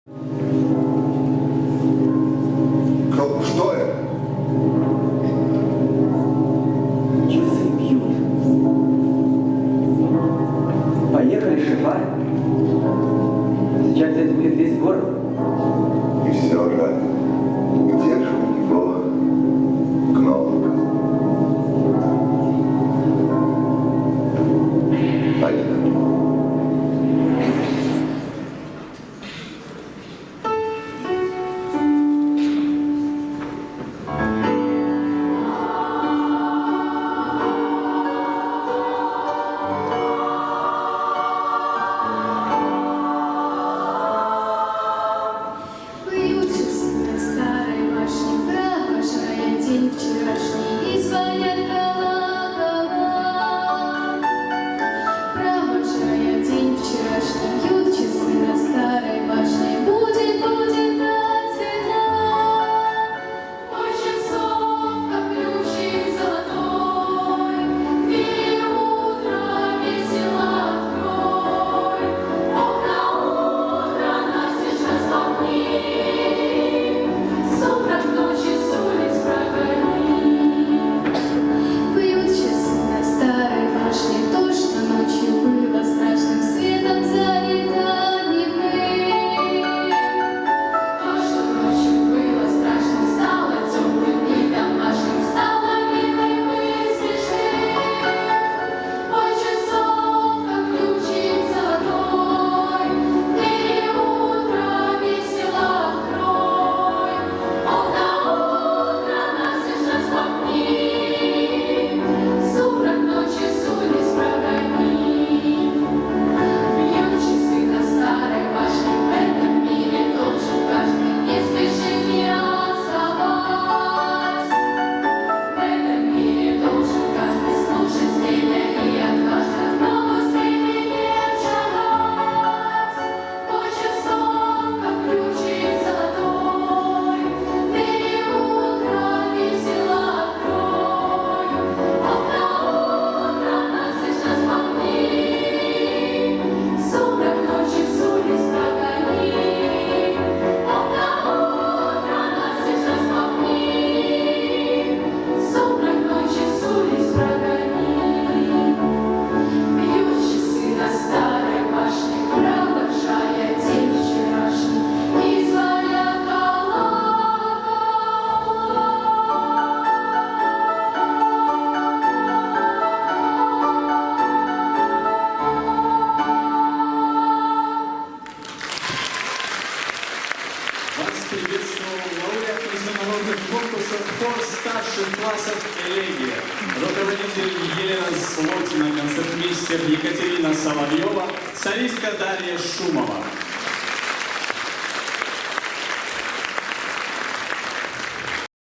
Что это? Часы бьют. Поехали, шефа. Сейчас здесь будет весь город. И все же, где же у него кнопка? Поехали. Бьют часы на старой башне, провожая день вчерашний, и звонят колокола. Провожая день вчерашний, бьют часы на старой башне, будет до цвета. Мой часов, как ключик золотой, двери утра весело открой. Окна настежь распахни, сумрак ночи с улиц прогони. Бьют часы на старой башне, то, что ночью было страшным, светом залито дневным. То, что ночью было страшным, стало темным и домашним, стало милым и смешным. Мой часов, как ключик золотой, двери утра весело открой. Окна настежь распахни, сумрак ночи с улиц прогони. Бьют часы на старой башне, в этом мире должен каждый не спешить не отставать. В этом мире должен каждый слушать время и отважно, но быстрее не шагать. Мой часов, как ключик золотой, двери утра весело открой. Окна настежь распахни, сумрак ночи с улиц прогони. Окна настежь распахни, сумрак ночи с улиц прогони. Бьют часы на старой башне, провожая день вчерашний, и звонят колокола. Вас приветствовал лауреат международных конкурсов хор старших классов «Элегия», руководитель Елена Слотина, концертмейстер Екатерина Соловьева, солистка Дарья Шумова.